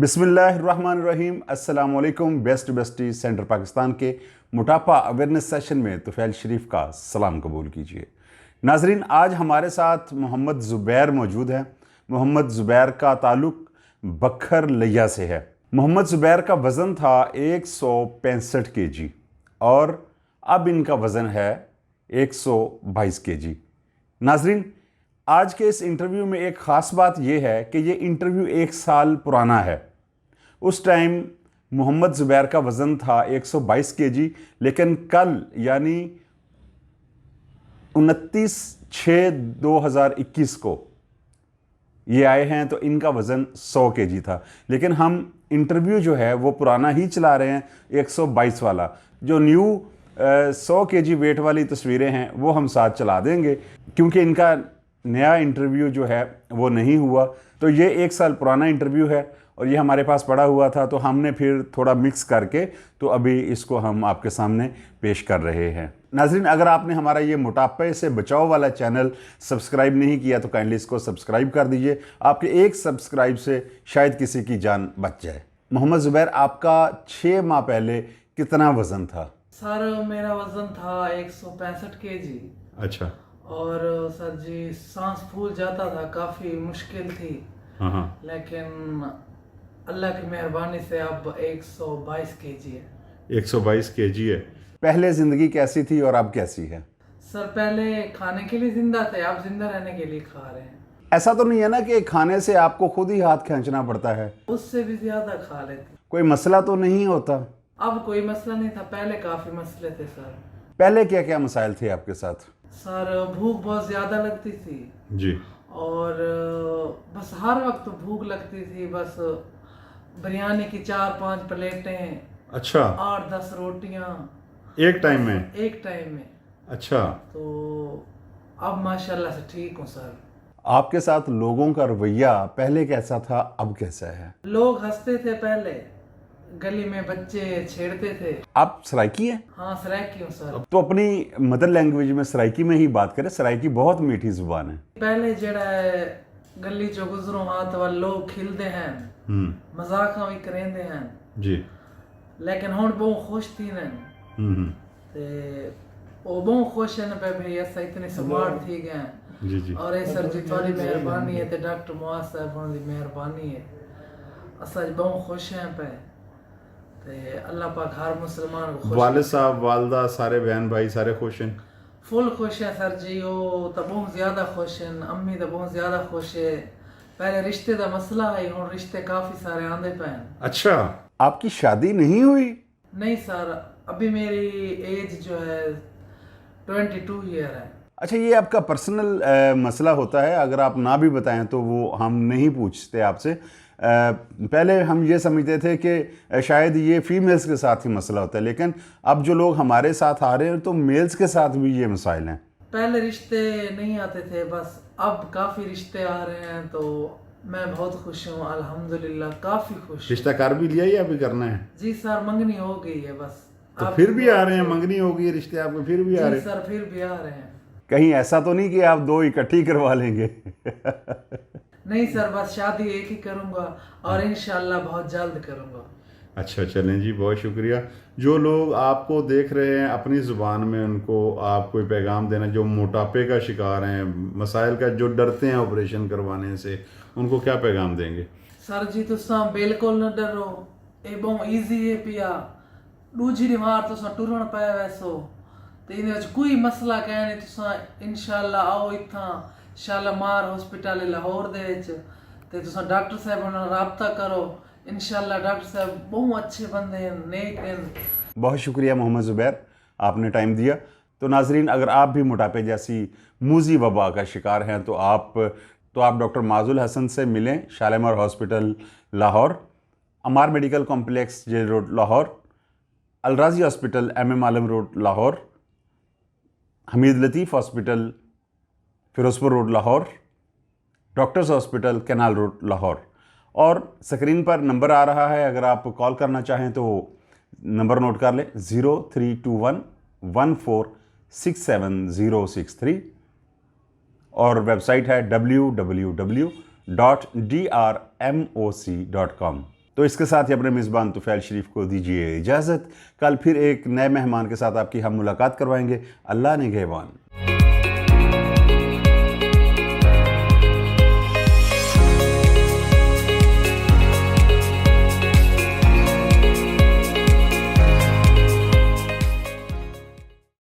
बिस्मिल्लाहिर्रहमानिर्रहीम। अस्सलाम वालेकुम। बेस्ट बेस्टी सेंटर पाकिस्तान के मोटापा अवेयरनेस सेशन में तुफैल शरीफ का सलाम कबूल कीजिए। नाजरीन, आज हमारे साथ मोहम्मद ज़ुबैर मौजूद हैं। मोहम्मद ज़ुबैर का ताल्लुक़ बखर लिया से है। मोहम्मद ज़ुबैर का वज़न था 165 kg और अब इनका वज़न है 122 kg। नाजरीन, आज के इस इंटरव्यू में एक ख़ास बात यह है कि ये इंटरव्यू 1 साल पुराना है। उस टाइम मोहम्मद ज़ुबैर का वज़न था 122 kg, लेकिन कल यानी 29/6/2021 को ये आए हैं तो इनका वज़न 100 kg था। लेकिन हम इंटरव्यू जो है वो पुराना ही चला रहे हैं, 122 वाला। जो न्यू 100 kg वेट वाली तस्वीरें हैं वो हम साथ चला देंगे, क्योंकि इनका नया इंटरव्यू जो है वो नहीं हुआ। तो ये 1 साल पुराना इंटरव्यू है और ये हमारे पास पड़ा हुआ था, तो हमने फिर थोड़ा मिक्स करके तो अभी इसको हम आपके सामने पेश कर रहे हैं। नाज़रीन, अगर आपने हमारा ये मोटापे से बचाव वाला चैनल सब्सक्राइब नहीं किया तो काइंडली इसको सब्सक्राइब कर दीजिए। आपके एक सब्सक्राइब से शायद किसी की जान बच जाए। मोहम्मद ज़ुबैर, आपका 6 माह पहले कितना वज़न था? सर, मेरा वज़न था 165 kg। अच्छा। और सर जी, सांस फूल जाता था, काफ़ी मुश्किल थी। हाँ। लेकिन अल्लाह की मेहरबानी से अब 122 kg है। 122 kg है। पहले ज़िंदगी कैसी थी और अब कैसी है? सर, पहले खाने के लिए जिंदा थे, अब जिंदा रहने के लिए खा रहे हैं। ऐसा तो नहीं है ना कि खाने से आपको खुद ही हाथ खींचना पड़ता है? उससे भी ज़्यादा खा लेते। कोई मसला तो नहीं होता? अब कोई मसला नहीं था, पहले काफ़ी मसले थे सर। पहले क्या क्या मसाइल थे आपके साथ? सर, भूख बहुत ज़्यादा लगती थी जी। और बस हर वक्त भूख लगती थी। बस बिरयानी की 4-5 प्लेटें, अच्छा। 8-10 रोटियां एक टाइम में? एक टाइम में। अच्छा। तो अब माशाल्लाह से ठीक हूँ सर। आपके साथ लोगों का रवैया पहले कैसा था, अब कैसा है? लोग हंसते थे पहले, गली में बच्चे छेड़ते थे। आप सराइकी हैं? हाँ, सराइकी हूँ सर। तो अपनी मदर लैंग्वेज में सराइकी में ही बात करें। सराइकी बहुत मीठी जुबान है। पहले जड़ा गली चो गुजरों हाथ वाल लोग खिलते हैं, मजाक भी करेंदे हैं जी। लेकिन हुण बहुत खुश थी न ते ओ बहुत खुश हैं पे भाई असा इतने स्मार्ट थी गए। जी जी। और ये सर जी थोड़ी मेहरबानी है ते डॉक्टर मुआज साहब की मेहरबानी है। असा बहुत खुश हैं पे ते अल्लाह पाक हर मुसलमान को खुश। वालिद साहब, वालदा, सारे बहन भाई सारे खुश हैं? फुल खुश है सर जी। वो तो बहुत ज्यादा खुश हैं, अम्मी तो बहुत ज्यादा खुश है। पहले रिश्ते का मसला है, हुण रिश्ते काफी सारे आंदे पे हैं। अच्छा। आपकी शादी नहीं हुई? नहीं सर, अभी मेरी एज जो है 22 ईयर है। अच्छा, ये आपका पर्सनल मसला होता है। अगर आप ना भी बताएं तो वो हम नहीं पूछते आपसे। पहले हम ये समझते थे कि शायद ये फीमेल्स के साथ ही मसला होता है, लेकिन अब जो लोग हमारे साथ आ रहे हैं तो मेल्स के साथ भी ये मसाइल हैं। पहले रिश्ते नहीं आते थे, बस अब काफ़ी रिश्ते आ रहे हैं तो मैं बहुत खुश हूँ अल्हम्दुलिल्लाह, काफ़ी खुश। रिश्ता कर भी लिया या अभी करना है? जी सर, मंगनी हो गई है बस। तो फिर भी आ रहे हैं? मंगनी हो गई, रिश्ते आपके फिर भी आ रहे हैं? सर, फिर भी आ रहे हैं। कहीं ऐसा तो नहीं कि आप 2 इकट्ठी करवा लेंगे? नहीं सर, बस शादी एक ही करूँगा और इंशाल्लाह बहुत जल्द करूँगा। अच्छा, चलें जी, बहुत शुक्रिया। जो लोग आपको देख रहे हैं अपनी ज़ुबान में, उनको आप कोई पैगाम देना, जो मोटापे का शिकार हैं, मसाइल का जो डरते हैं ऑपरेशन करवाने से, उनको क्या पैगाम देंगे? सर जी, तुसा बिल्कुल न डरो, ये बहुत ईजी है पिया। दूजी बार तुसा टुरन पाया वैसो तो इन कोई मसला कह नहीं। तुसा इंशाल्लाह आओ इत्थां शालामार हॉस्पिटल लाहौर दे विच ते तुसा डॉक्टर साहब नाल राबता करो। इंशाल्लाह डॉक्टर साहब बहुत अच्छे बंदे हैं, नेक हैं। बहुत शुक्रिया मोहम्मद ज़ुबैर, आपने टाइम दिया। तो नाजरीन, अगर आप भी मोटापे जैसी मूजी वबा का शिकार हैं तो आप डॉक्टर माजुल हसन से मिलें। Shalamar hospital Lahore, Ammar medical complex jail road Lahore, Al Razi hospital MM Alam road Lahore, Hameed Latif hospital Ferozepur road Lahore, doctors hospital canal road Lahore. और स्क्रीन पर नंबर आ रहा है, अगर आप कॉल करना चाहें तो नंबर नोट कर लें, 0321146763 और वेबसाइट है www.drmoc.com। तो इसके साथ ही अपने मेज़बान तुफ़ैल शरीफ को दीजिए इजाज़त। कल फिर एक नए मेहमान के साथ आपकी हम मुलाकात करवाएंगे। अल्लाह निगहबान।